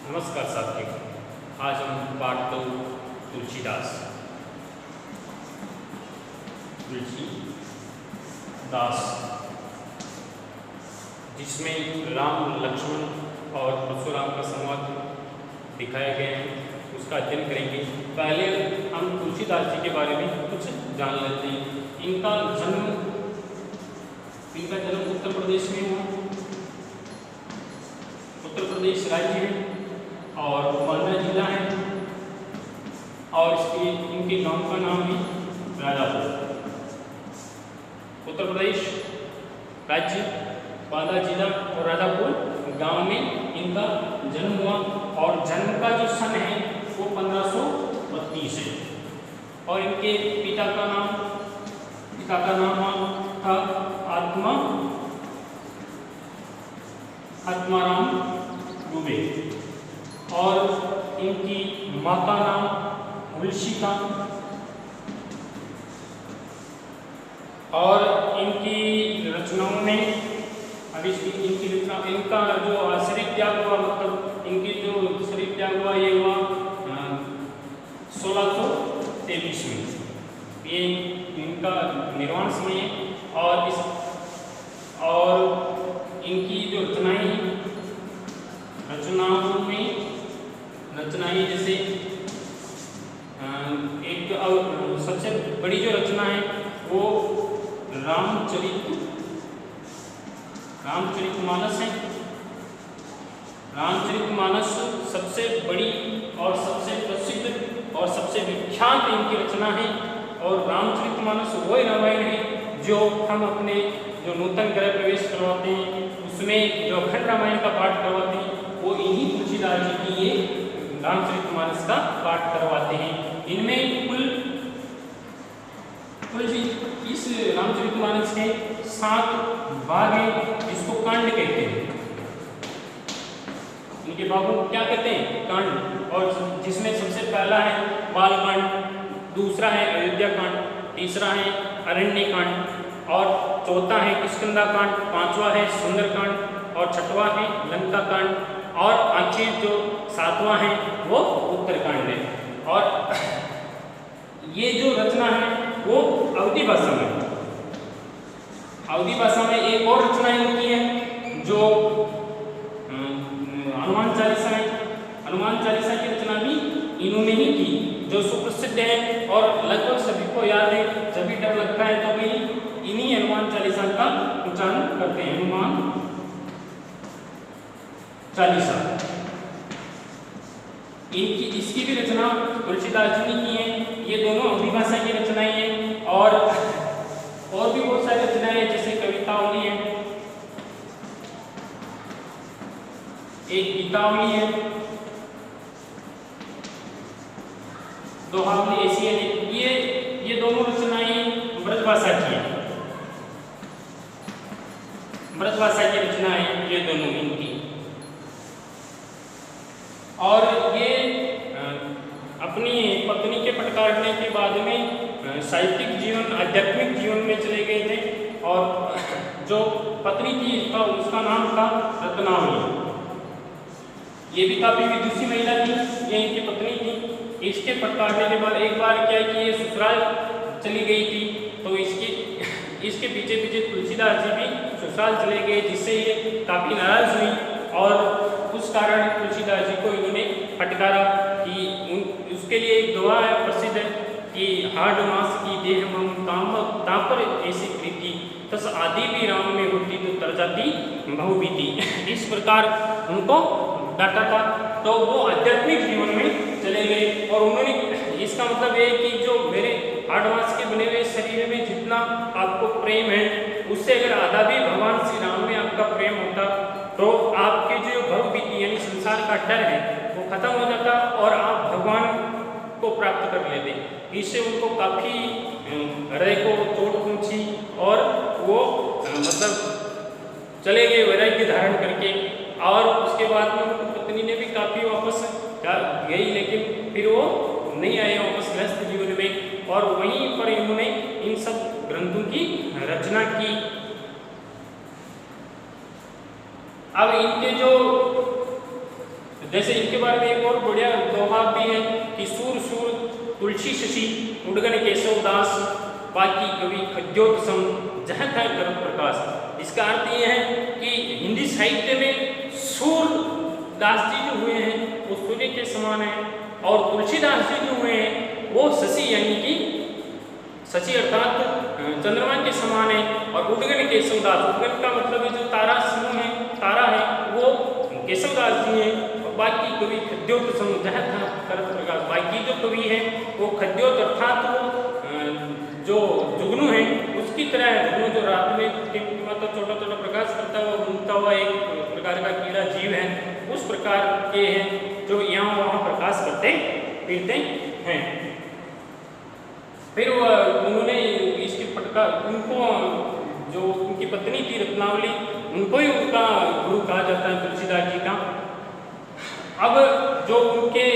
नमस्कार साथियों, आज हम पाठ 2 तुलसीदास जिसमें राम लक्ष्मण और परशुराम का संवाद दिखाया गया है उसका अध्ययन करेंगे। पहले हम तुलसीदास जी के बारे में कुछ जान लेते हैं। इनका जन्म उत्तर प्रदेश में हुआ। उत्तर प्रदेश राज्य है और मालवा जिला है और इनके गांव का नाम है राजापुर। उत्तर प्रदेश राज्य, मालवा जिला और राजापुर गांव में इनका जन्म हुआ और जन्म का जो सन है वो 1532 है। और इनके पिता का नाम था आत्माराम दुबे और इनकी माँ का नाम तुलसीका। और इनकी रचनाओं में इनका जो शरीर त्याग हुआ, मतलब इनकी जो शरीर त्याग हुआ ये हुआ 1623 में। ये इनका निर्वाण समय है और इनकी जो रचनाएं जैसे एक सबसे बड़ी जो रचना है वो रामचरितमानस है। रामचरितमानस सबसे बड़ी और सबसे प्रसिद्ध और सबसे विख्यात इनकी रचना है। और रामचरितमानस वही रामायण है जो हम अपने जो नूतन गृह प्रवेश करवाते हैं उसमें जो अखंड रामायण का पाठ करवाते हैं वो इन्हीं तुलसीदास जी की ये रामचरितमानस का पाठ करवाते हैं। इनमें कुल इस रामचरितमानस के 7 भाग हैं जिसको कांड कहते हैं। इनके भागों को क्या कहते हैं? कांड। और जिसमें सबसे पहला है बालकांड, दूसरा है अयोध्या कांड, तीसरा है अरण्य कांड और चौथा है किष्किंधा कांड, पांचवा है सुंदर कांड और छठवां है लंका कांड और आखिर जो 7वां है वो उत्तरकांड है। और ये जो रचना है वो अवधी भाषा में एक और रचना इनकी है जो हनुमान चालीसा है। हनुमान चालीसा की रचना भी इन्होंने ही की जो सुप्रसिद्ध है और लगभग सभी को याद है। जब भी डर लगता है तो भी इन्हीं हनुमान चालीसा का उच्चारण करते हैं। हनुमान चालीसा इसकी भी रचना तुलसीदास जी ने की है। ये दोनों अवधी भाषा की रचनाएं हैं और भी बहुत सारी रचनाएं हैं जैसे कवितावली है, एक गीतावली है, दोहावली ऐसी है। ये दोनों रचनाएं ब्रज भाषा की है। ब्रज भाषा की रचना है ये दोनों इनकी। और ये अपनी पत्नी के फटकारने के बाद में साहित्यिक जीवन, आध्यात्मिक जीवन में चले गए थे। और जो पत्नी थी उसका नाम था रत्नावली। ये भी काफी विदुषी महिला थी, ये इनकी पत्नी थी। इसके फटकारने के बाद एक बार क्या कि ये ससुराल चली गई थी तो इसके पीछे तुलसीदास जी भी ससुराल चले गए, जिससे ये काफी नाराज हुई और उस कारण तुलसीदास जी को इन्होंने फटकारा कि उसके लिए एक दुआ है प्रसिद्ध है कि हाड मास की देह मम काम तापर ऐसी प्रीति तस आदि भी राम में होती तो तर जाती बहुबीती। इस प्रकार उनको डांटा था तो वो आध्यात्मिक जीवन में चले गए। और उन्होंने इसका मतलब है कि जो मेरे हाड मास के बने हुए शरीर में जितना आपको प्रेम है उससे अगर आधा भी भगवान श्री राम में आपका प्रेम होता तो आपके जो भवभीति यानी संसार का डर है वो खत्म हो जाता और आप भगवान को प्राप्त कर लेते। इससे उनको काफी हृदय को चोट पहुंची और वो मतलब चले गए वैराग्य धारण करके। और उसके बाद में उनकी पत्नी ने भी काफी वापस गई, लेकिन फिर वो नहीं आए वापस गृहस्थ जीवन में। और वहीं पर इन्होंने इन सब ग्रंथों की रचना की। अब इनके जो जैसे इनके बारे में एक और बढ़िया दोहा भी है कि सूर सूर तुलसी शशि उडगन केशव दास बाकी कवि खद्योत सम जहाँ था कर प्रकाश। इसका अर्थ ये है कि हिंदी साहित्य में सूरदास जी जो हुए हैं वो सूर्य के समान हैं, और तुलसीदास जी जो हुए हैं वो शशि यानी कि शशि अर्थात चंद्रमा के समान है, और उडगन केशवदास, उडगन का मतलब है जो तारा समूह है, तारा है, वो केशवदास जी हैं। और बाकी कवि खद्योत सम जहाँ था कर प्रकाश, बाकी जो कवि है वो खद्योत अर्थात वो जो जुगनू है उसकी तरह है। जुगनू जो रात में मतलब छोटा छोटा प्रकाश करता हुआ घूमता हुआ एक प्रकार का कीड़ा जीव है, उस प्रकार के हैं जो यहाँ वहाँ प्रकाश करते फिरते हैं। फिर उन्होंने इसके प्रकार उनको जो उनकी पत्नी थी रत्नावली, उनको ही उनका गुरु कहा जाता है तुलसीदास जी का। अब जो उनके